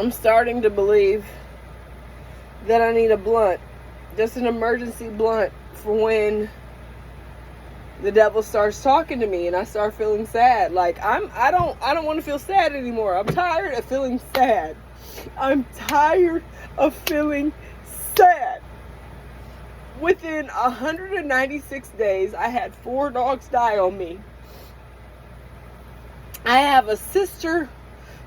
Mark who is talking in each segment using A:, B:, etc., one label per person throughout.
A: I'm starting to believe that I need a blunt. Just an emergency blunt for when the devil starts talking to me and I start feeling sad. Like I don't want to feel sad anymore. I'm tired of feeling sad. I'm tired of feeling sad. Within 196 days, I had 4 dogs die on me. I have a sister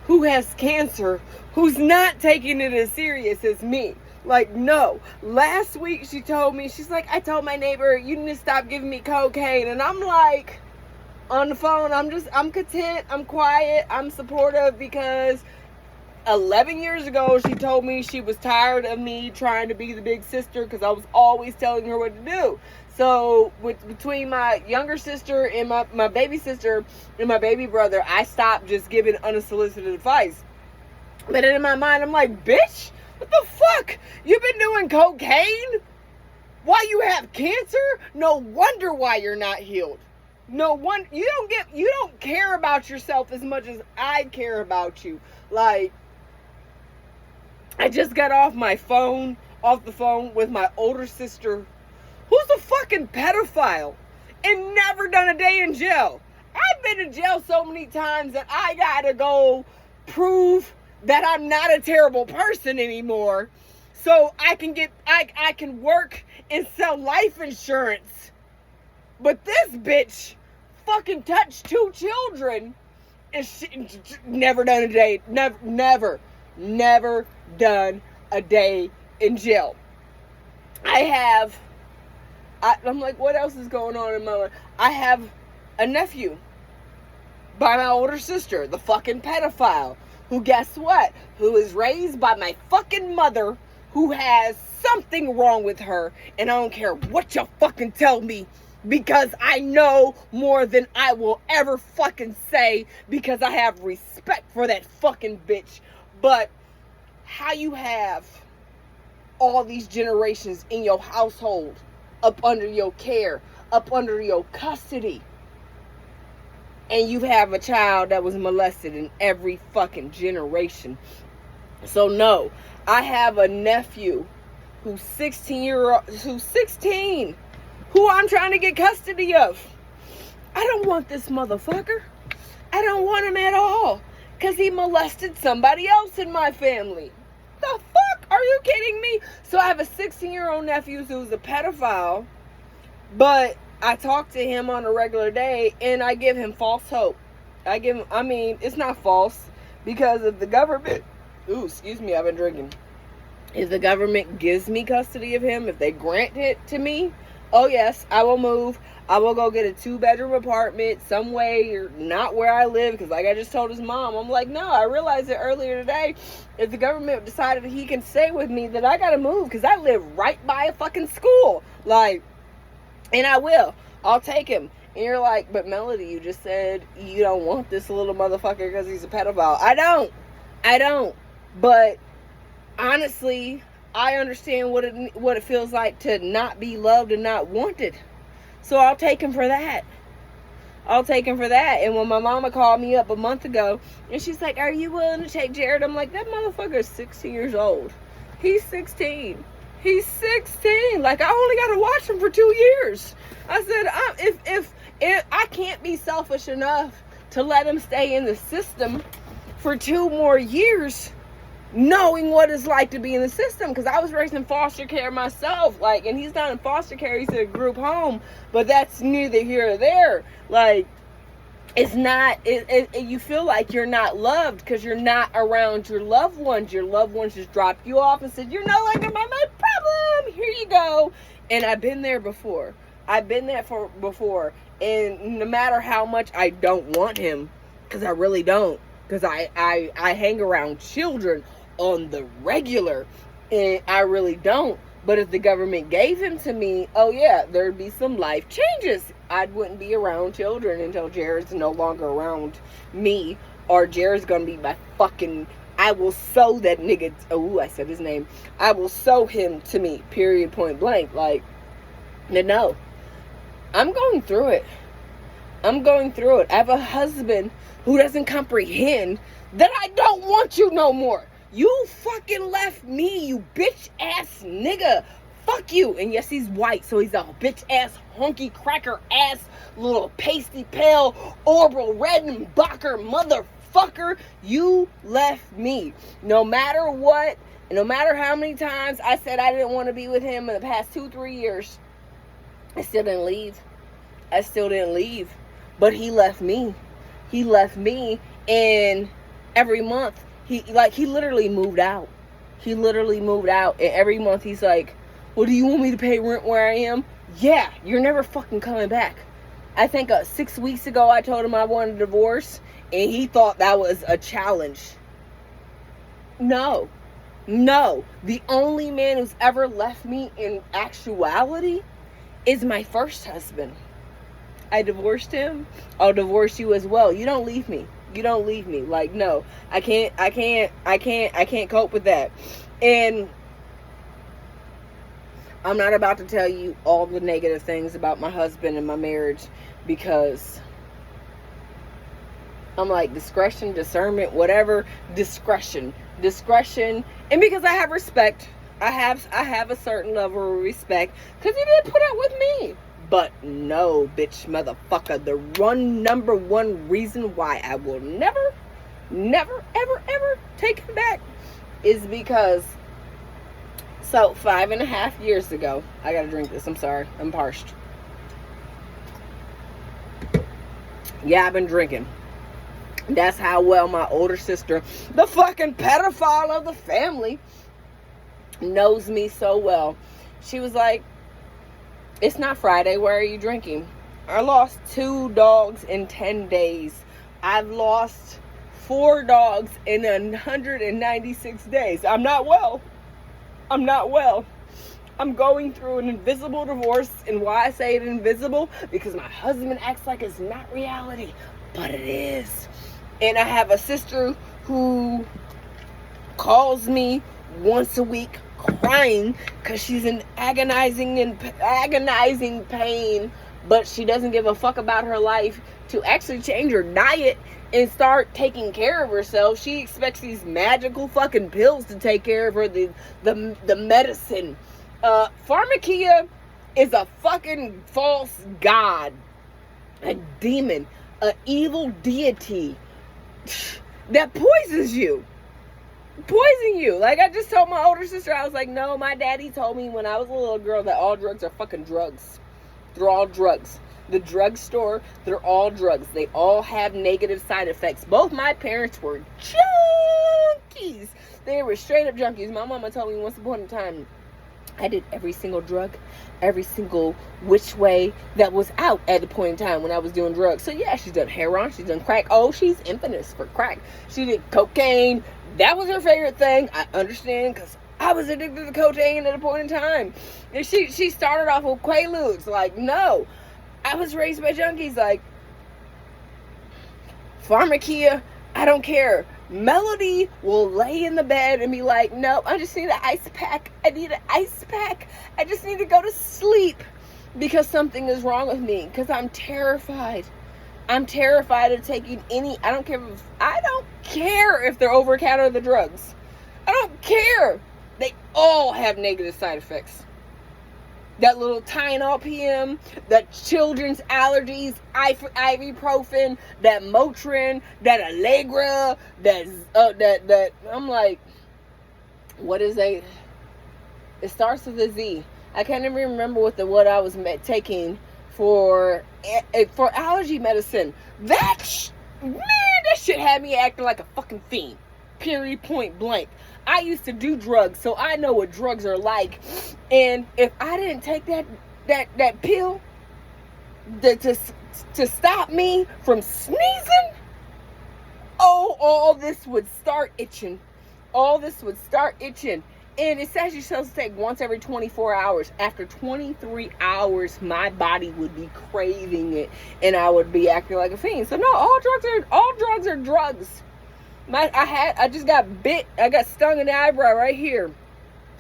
A: who has cancer who's not taking it as serious as me. Like, no. Last week she told me, she's like, I told my neighbor, you need to stop giving me cocaine. And I'm like, on the phone, I'm content, I'm quiet, I'm supportive, because 11 years ago she told me she was tired of me trying to be the big sister because I was always telling her what to do. So between my younger sister and my baby sister and my baby brother, I stopped just giving unsolicited advice. But in my mind, I'm like, bitch, what the fuck? You've been doing cocaine? Why you have cancer? No wonder why you're not healed. No one, you don't care about yourself as much as I care about you. Like, I just got off the phone with my older sister, who's a fucking pedophile and never done a day in jail. I've been in jail so many times that I gotta go prove that I'm not a terrible person anymore, so I can work and sell life insurance. But this bitch fucking touched 2 children and she never done a day, never done a day in jail. I'm like, what else is going on in my life? I have a nephew by my older sister, the fucking pedophile, who, guess what? Who is raised by my fucking mother, who has something wrong with her, and I don't care what you fucking tell me, because I know more than I will ever fucking say, because I have respect for that fucking bitch. But how you have all these generations in your household up under your care, up under your custody, and you have a child that was molested in every fucking generation. So no, I have a nephew who's 16, who I'm trying to get custody of. I don't want this motherfucker. I don't want him at all, because he molested somebody else in my family. The fuck? Are you kidding me? So I have a 16-year-old nephew who's a pedophile, but I talk to him on a regular day, and I give him false hope. It's not false, because if the government, I've been drinking. If the government gives me custody of him, if they grant it to me, oh yes, I will move. I will go get a 2-bedroom apartment some way, or not where I live, because like I just told his mom, I'm like, no, I realized it earlier today. If the government decided he can stay with me, then I gotta move, because I live right by a fucking school. Like, and I will. I'll take him. And you're like, but Melody, you just said you don't want this little motherfucker because he's a pedophile. I don't. But honestly, I understand what it feels like to not be loved and not wanted. So I'll take him for that. And when my mama called me up a month ago, and she's like, are you willing to take Jared? I'm like, that motherfucker is 16 years old. He's 16. Like, I only got to watch him for 2 years. I said, if I can't be selfish enough to let him stay in the system for 2 more years, knowing what it's like to be in the system, because I was raised in foster care myself, like, and he's not in foster care, he's in a group home, but that's neither here or there. Like, it's not, you feel like you're not loved because you're not around your loved ones. Your loved ones just dropped you off and said, you're no longer my problem, here you go. And I've been there before. And no matter how much I don't want him, because I really don't, because I hang around children on the regular, and I really don't. But if the government gave him to me, oh yeah, there'd be some life changes. I wouldn't be around children until Jared's no longer around me, or Jared's gonna be my fucking, I will sew that nigga, I said his name, I will sew him to me, period, point blank. Like, no, I'm going through it. I have a husband who doesn't comprehend that I don't want you no more. You fucking left me, you bitch ass nigga. Fuck you. And yes, he's white, so he's a bitch ass, honky cracker ass, little pasty pale, Orville Redenbacher motherfucker. You left me. No matter what, and no matter how many times I said I didn't want to be with him in the past 2-3 years, I still didn't leave. But he left me. He left me, and every month, he literally moved out. And every month he's like, well, do you want me to pay rent where I am? Yeah, you're never fucking coming back. I think 6 weeks ago I told him I wanted a divorce, and he thought that was a challenge. No. The only man who's ever left me in actuality is my first husband. I divorced him. I'll divorce you as well. You don't leave me. Like, no, I can't cope with that. And I'm not about to tell you all the negative things about my husband and my marriage, because I'm like, discretion, discernment, whatever, discretion. And because I have respect, I have a certain level of respect, because he did put up with me. But no, bitch, motherfucker, the number one reason why I will never, ever take him back is because, so 5.5 years ago, I gotta drink this, I'm sorry, I'm parched. Yeah, I've been drinking. That's how well my older sister, the fucking pedophile of the family, knows me so well. She was like, it's not Friday, why are you drinking? I lost 2 dogs in 10 days. I've lost 4 dogs in 196 days. I'm not well. I'm going through an invisible divorce. And why I say it invisible? Because my husband acts like it's not reality, but it is. And I have a sister who calls me once a week crying because she's in agonizing pain, but she doesn't give a fuck about her life to actually change her diet and start taking care of herself. She expects these magical fucking pills to take care of her, the medicine. Pharmacia is a fucking false god, a demon, an evil deity that poisons you. Like, I just told my older sister, I was like, no, my daddy told me when I was a little girl that all drugs are fucking drugs. They're all drugs. The drugstore, they're all drugs. They all have negative side effects. Both my parents were junkies. They were straight up junkies. My mama told me once upon a time, I did every single drug, every single which way that was out at the point in time when I was doing drugs. So yeah, she's done heroin, she's done crack. Oh, she's infamous for crack. She did cocaine. That was her favorite thing. I understand, because I was addicted to cocaine at a point in time. And she started off with Quaaludes. Like, no. I was raised by junkies. Like, Pharmacia, I don't care. Melody will lay in the bed and be like, no, I just need an ice pack. I need an ice pack. I just need to go to sleep because something is wrong with me. Because I'm terrified. I'm terrified of taking any, I don't care if they're over counter the drugs. I don't care. They all have negative side effects. That little Tylenol PM, that children's allergies, ibuprofen, that Motrin, that Allegra, that I'm like, what is it? It starts with a Z. I can't even remember what I was taking for allergy medicine. That shit had me acting like a fucking fiend. Period, point blank. I used to do drugs, so I know what drugs are like. And if I didn't take that pill to stop me from sneezing, all this would start itching. And it says you're supposed to take once every 24 hours. After 23 hours, my body would be craving it, and I would be acting like a fiend. So no, all drugs are drugs. I just got bit. I got stung in the eyebrow right here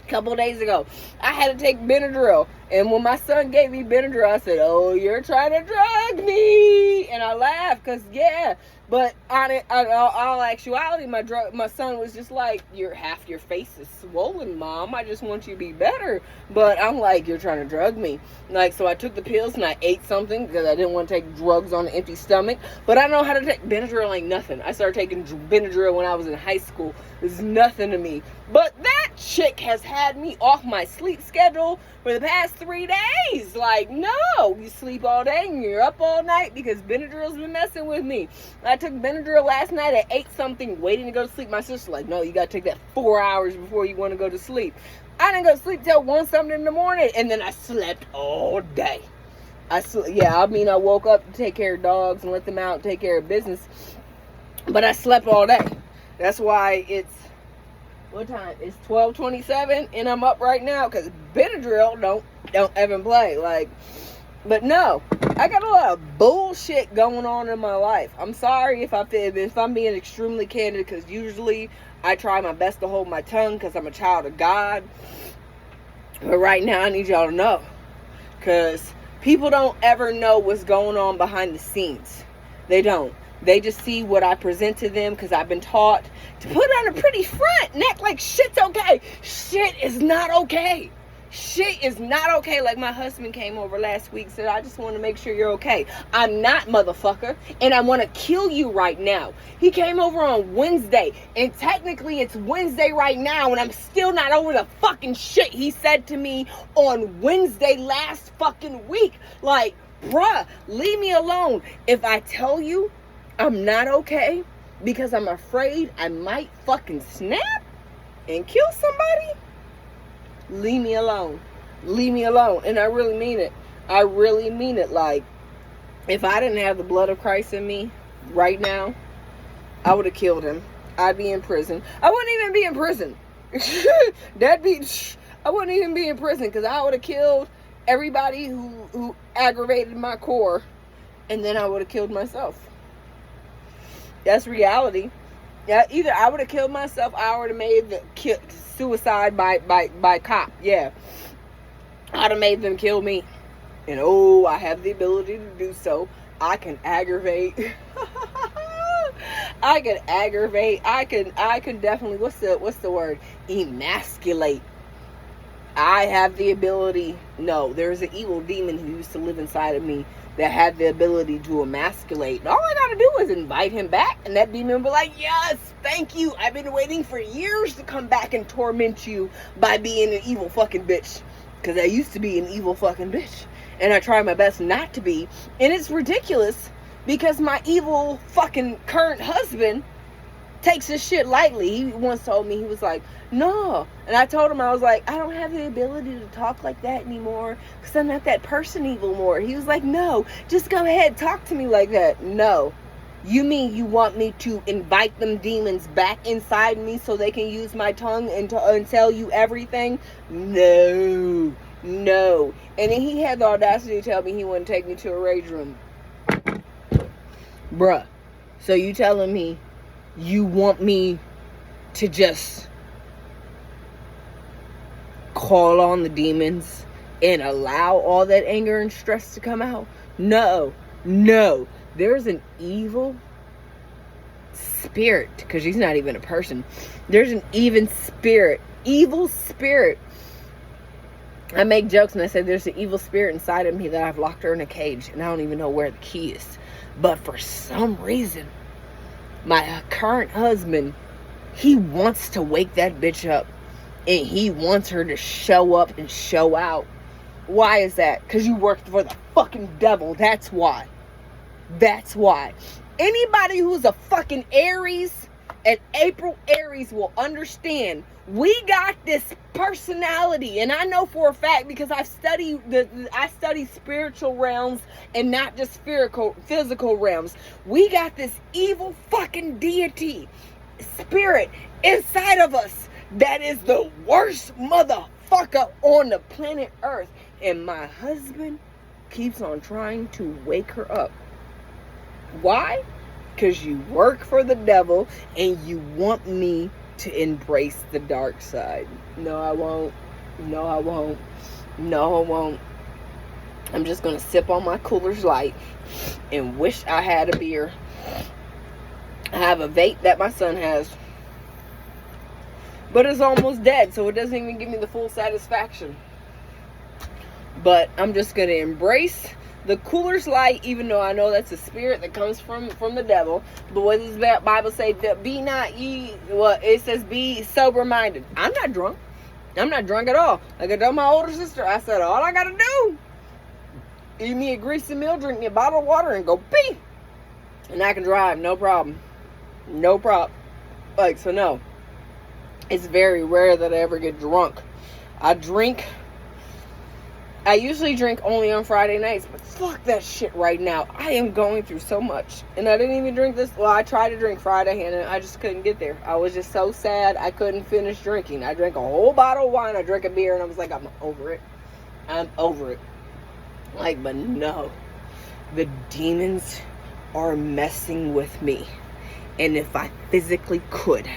A: a couple of days ago. I had to take Benadryl. And when my son gave me Benadryl, I said, oh, you're trying to drug me. And I laughed because, yeah. But in all actuality, my son was just like, half your face is swollen, Mom. I just want you to be better. But I'm like, you're trying to drug me. Like, so I took the pills and I ate something because I didn't want to take drugs on an empty stomach. But I know how to take Benadryl. Ain't nothing. I started taking Benadryl when I was in high school. It's nothing to me. But that chick has had me off my sleep schedule for the past 3 days. Like, no, you sleep all day and you're up all night because Benadryl's been messing with me. I took Benadryl last night. I ate something waiting to go to sleep. My sister's like, no, you got to take that 4 hours before you want to go to sleep. I didn't go to sleep till 1 something in the morning, and then I slept all day. I woke up to take care of dogs and let them out and take care of business, but I slept all day. That's why it's, what time? It's 12:27, and I'm up right now because Benadryl don't ever play. Like, but no, I got a lot of bullshit going on in my life. I'm sorry if I'm being extremely candid, because usually I try my best to hold my tongue because I'm a child of God. But right now I need y'all to know, because people don't ever know what's going on behind the scenes. They don't. They just see what I present to them, because I've been taught to put on a pretty front and act like shit's okay. Shit is not okay. Shit is not okay. Like, my husband came over last week, said, I just want to make sure you're okay. I'm not, motherfucker, and I want to kill you right now. He came over on Wednesday, and technically it's Wednesday right now, and I'm still not over the fucking shit he said to me on Wednesday last fucking week. Like, bruh, leave me alone. If I tell you I'm not okay because I'm afraid I might fucking snap and kill somebody, leave me alone. Leave me alone. And I really mean it. I really mean it. Like, if I didn't have the blood of Christ in me right now, I would have killed him. I'd be in prison. I wouldn't even be in prison. I wouldn't even be in prison, because I would have killed everybody who aggravated my core, and then I would have killed myself. That's reality. Yeah, either I would have killed myself, or I would have made the suicide by cop. Yeah, I'd have made them kill me. And I have the ability to do so. I can aggravate. I can aggravate. I can definitely, what's the word? Emasculate. I have the ability. No, there's an evil demon who used to live inside of me that had the ability to emasculate. And all I gotta do is invite him back, and that demon will be like, yes, thank you. I've been waiting for years to come back and torment you by being an evil fucking bitch. Because I used to be an evil fucking bitch, and I try my best not to be. And it's ridiculous, because my evil fucking current husband takes this shit lightly. He once told me, he was like, no. And I told him, I was like, I don't have the ability to talk like that anymore, because I'm not that person evil more. He was like, no, just go ahead, talk to me like that. No. You mean you want me to invite them demons back inside me so they can use my tongue and tell you everything? No. No. And then he had the audacity to tell me he wouldn't take me to a rage room. Bruh. So you telling me you want me to just call on the demons and allow all that anger and stress to come out? No. No. There's an evil spirit, because she's not even a person. There's an evil spirit. I make jokes and I say there's an evil spirit inside of me that I've locked her in a cage, and I don't even know where the key is. But for some reason, my current husband, he wants to wake that bitch up, and he wants her to show up and show out. Why is that? Because you worked for the fucking devil. That's why. That's why. Anybody who's a fucking Aries, and April Aries, will understand. We got this personality, and I know for a fact, because I study spiritual realms and not just physical realms. We got this evil fucking deity spirit inside of us that is the worst motherfucker on the planet Earth, and my husband keeps on trying to wake her up. Why? Because you work for the devil and you want me to embrace the dark side. No, I won't. No, I won't. No, I won't. I'm just going to sip on my Cooler's Light and wish I had a beer. I have a vape that my son has, but it's almost dead, so it doesn't even give me the full satisfaction. But I'm just going to embrace the cooler's light, even though I know that's a spirit that comes from the devil. But what does the Bible say? Be not ye, well, it says be sober-minded. I'm not drunk. I'm not drunk at all. Like I told my older sister, I said, all I got to do, eat me a greasy meal, drink me a bottle of water, and go pee. And I can drive, no problem. No problem. Like, so no. It's very rare that I ever get drunk. I usually drink only on Friday nights, but fuck that shit right now. I am going through so much. And I didn't even drink this. Well, I tried to drink Friday, and I just couldn't get there. I was just so sad I couldn't finish drinking. I drank a whole bottle of wine. I drank a beer, and I was like, I'm over it. I'm over it. Like, but no. The demons are messing with me. And if I physically could,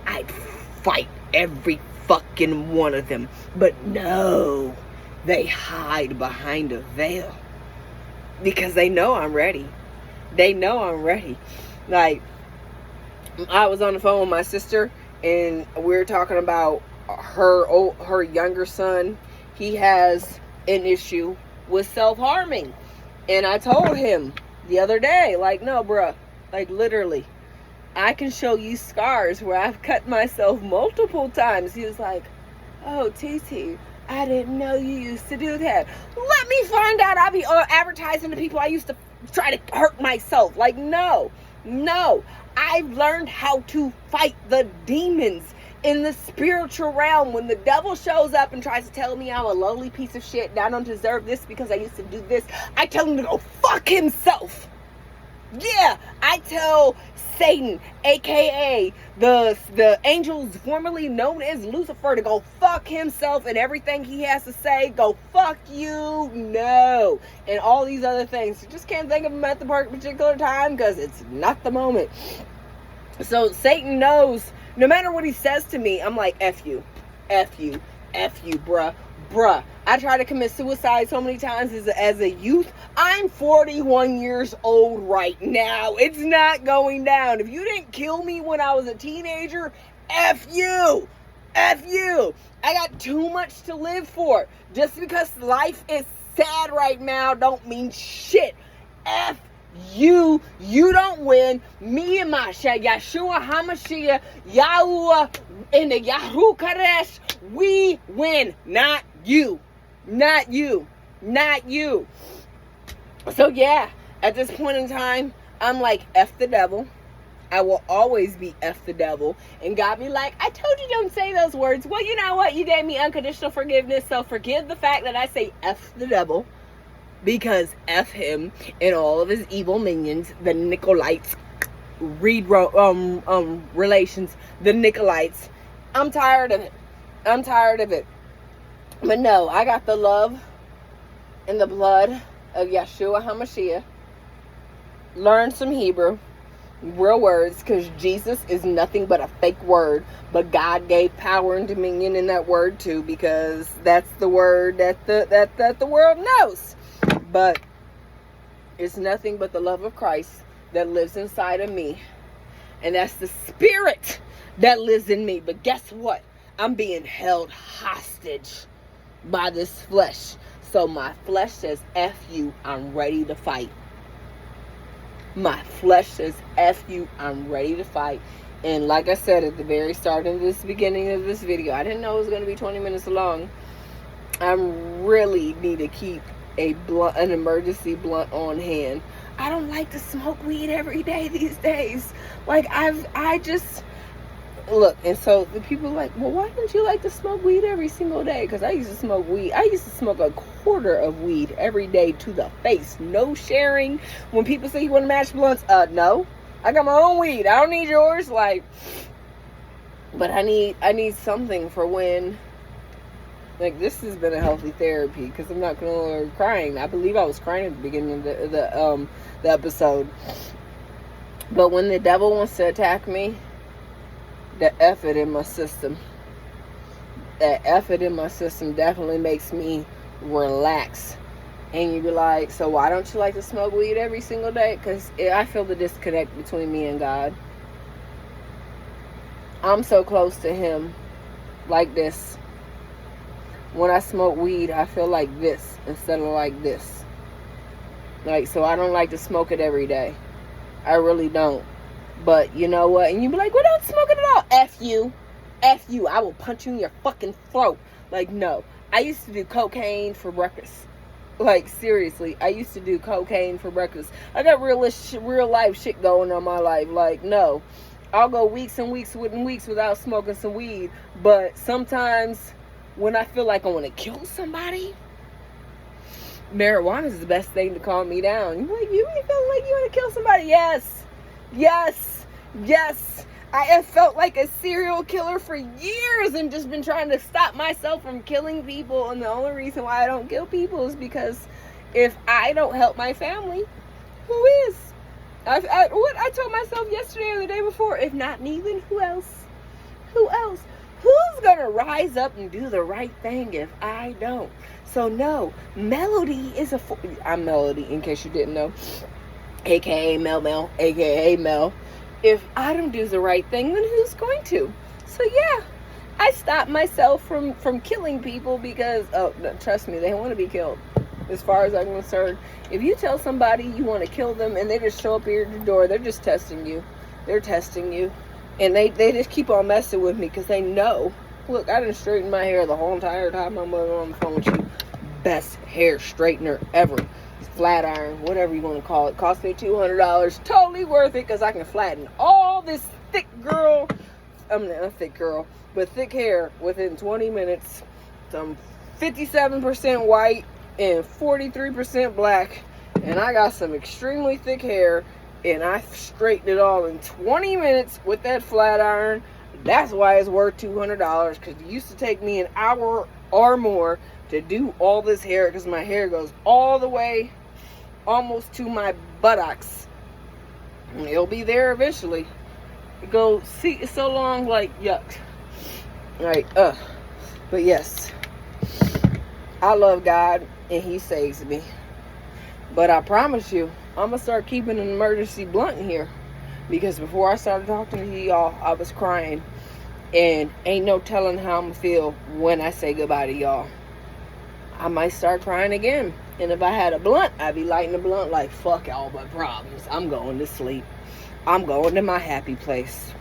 A: I'd fight every fucking one of them. But no. They hide behind a veil because they know I'm ready. They know I'm ready. Like, I was on the phone with my sister, and we were talking about her younger son. He has an issue with self-harming. And I told him the other day, like, no, bruh, like, literally, I can show you scars where I've cut myself multiple times. He was like, oh, TT, I didn't know you used to do that. Let me find out. I'll be advertising to people I used to try to hurt myself. Like, no. I've learned how to fight the demons in the spiritual realm. When the devil shows up and tries to tell me I'm a lowly piece of shit and I don't deserve this because I used to do this, I tell him to go fuck himself. Yeah, I tell Satan, aka the angels formerly known as Lucifer, to go fuck himself, and everything he has to say, go fuck you, no, and all these other things. You just can't think of them at the particular time because it's not the moment. So Satan knows, no matter what he says to me, I'm like, F you, bruh. I tried to commit suicide so many times as a youth. I'm 41 years old right now. It's not going down. If you didn't kill me when I was a teenager, F you. I got too much to live for. Just because life is sad right now don't mean shit. F you. You don't win. Me and my Yeshua HaMashiach, Yahuwah, and the Yahu Kadesh, we win. Not you. So yeah, at this point in time, I'm like, F the devil. I will always be F the devil. And God be like, I told you don't say those words. Well, you know what? You gave me unconditional forgiveness. So forgive the fact that I say F the devil. Because F him and all of his evil minions, the Nicolites, relations, the Nicolites. I'm tired of it. But no, I got the love and the blood of Yeshua HaMashiach. Learn some Hebrew, real words, because Jesus is nothing but a fake word. But God gave power and dominion in that word too, because that's the word that the world knows. But it's nothing but the love of Christ that lives inside of me. And that's the spirit that lives in me. But guess what? I'm being held hostage by this flesh. So my flesh says, F you, I'm ready to fight. My flesh says, F you, I'm ready to fight. And like I said at the very start of this beginning of this video, I didn't know it was going to be 20 minutes long. I really need to keep an emergency blunt on hand. I don't like to smoke weed every day these days. Like, I just... Look, and so the people are like, well, why don't you like to smoke weed every single day? Because I used to smoke weed. I used to smoke a quarter of weed every day to the face. No sharing. When people say you want to match blunts, no. I got my own weed. I don't need yours. Like, but I need something for when, like, this has been a healthy therapy, because I'm not going to crying. I believe I was crying at the beginning of the episode. But when the devil wants to attack me, the effort in my system. That effort in my system definitely makes me relax. And you be like, so why don't you like to smoke weed every single day? Because I feel the disconnect between me and God. I'm so close to him like this. When I smoke weed, I feel like this instead of like this. Like, so I don't like to smoke it every day. I really don't. But you know what? And you be like, well, don't smoke it at all. F you. F you. I will punch you in your fucking throat. Like, no. I used to do cocaine for breakfast. Like, seriously. I used to do cocaine for breakfast. I got real life shit going on in my life. Like, no. I'll go weeks and weeks without smoking some weed. But sometimes when I feel like I want to kill somebody, marijuana is the best thing to calm me down. You're like, you really feel like you want to kill somebody? Yes. Yes. Yes. I have felt like a serial killer for years and just been trying to stop myself from killing people. And the only reason why I don't kill people is because if I don't help my family, who is? I told myself yesterday or the day before, if not me, then who else? Who else? Who's going to rise up and do the right thing if I don't? So no, Melody is I'm Melody, in case you didn't know. AKA Mel, AKA Mel. If I don't do the right thing, then who's going to? So yeah, I stopped myself from killing people because, trust me, they want to be killed. As far as I'm concerned, if you tell somebody you want to kill them and they just show up here at your door, they're just testing you. They're testing you. And they just keep on messing with me because they know. Look, I done straightened my hair the whole entire time I'm on the phone with you. Best hair straightener ever. Flat iron, whatever you want to call it. Cost me $200. Totally worth it because I can flatten all this thick girl. I'm not a thick girl, but thick hair within 20 minutes. I'm 57% white and 43% black. And I got some extremely thick hair. And I straightened it all in 20 minutes with that flat iron. That's why it's worth $200. Because it used to take me an hour or more to do all this hair. Because my hair goes all the way almost to my buttocks. And it'll be there eventually. It goes, see, it's so long, like, yuck. Alright, but yes. I love God and He saves me. But I promise you, I'm going to start keeping an emergency blunt in here. Because before I started talking to y'all, I was crying. And ain't no telling how I'm going to feel when I say goodbye to y'all. I might start crying again. And if I had a blunt, I'd be lighting the blunt like, fuck all my problems. I'm going to sleep. I'm going to my happy place.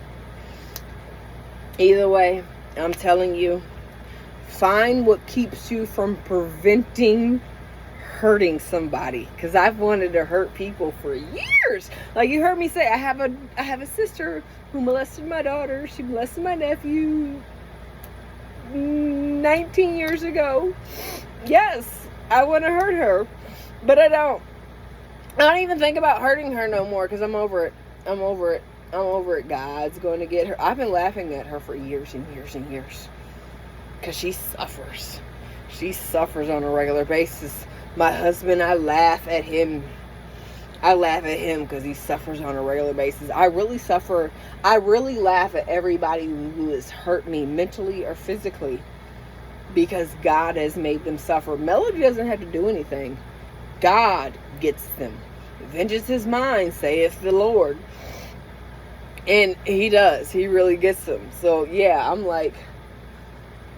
A: Either way, I'm telling you, find what keeps you from preventing hurting somebody, because I've wanted to hurt people for years. Like you heard me say, I have a sister who molested my daughter. She molested my nephew 19 years ago. Yes, I want to hurt her, but I don't even think about hurting her no more because I'm over it. I'm over it. God's going to get her. I've been laughing at her for years and years and years because she suffers. She suffers on a regular basis. My husband, I laugh at him. I laugh at him because he suffers on a regular basis. I really suffer. I really laugh at everybody who has hurt me mentally or physically because God has made them suffer. Melody doesn't have to do anything. God gets them. Vengeance is mine, saith the Lord. And He does. He really gets them. So, yeah, I'm like,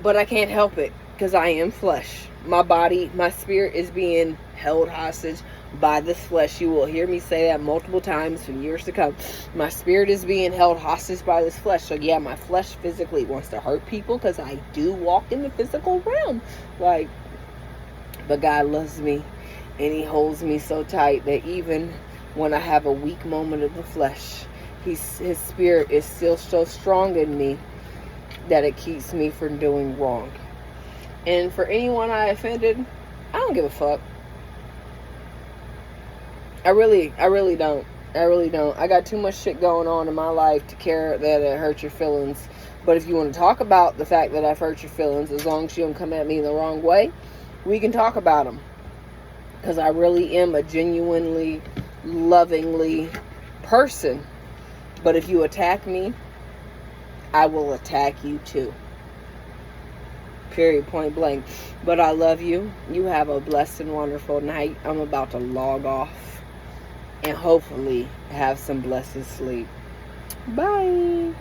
A: but I can't help it because I am flesh. My body, my spirit is being held hostage by this flesh. You will hear me say that multiple times for years to come. My spirit is being held hostage by this flesh. So yeah, my flesh physically wants to hurt people because I do walk in the physical realm. Like, but God loves me and He holds me so tight that even when I have a weak moment of the flesh, His spirit is still so strong in me that it keeps me from doing wrong. And for anyone I offended, I don't give a fuck. I really don't. I really don't. I got too much shit going on in my life to care that it hurt your feelings. But if you want to talk about the fact that I've hurt your feelings, as long as you don't come at me in the wrong way, we can talk about them. Because I really am a genuinely, lovingly person. But if you attack me, I will attack you too. Period, point blank. But I love you. You have a blessed and wonderful night. I'm about to log off and hopefully have some blessed sleep. Bye.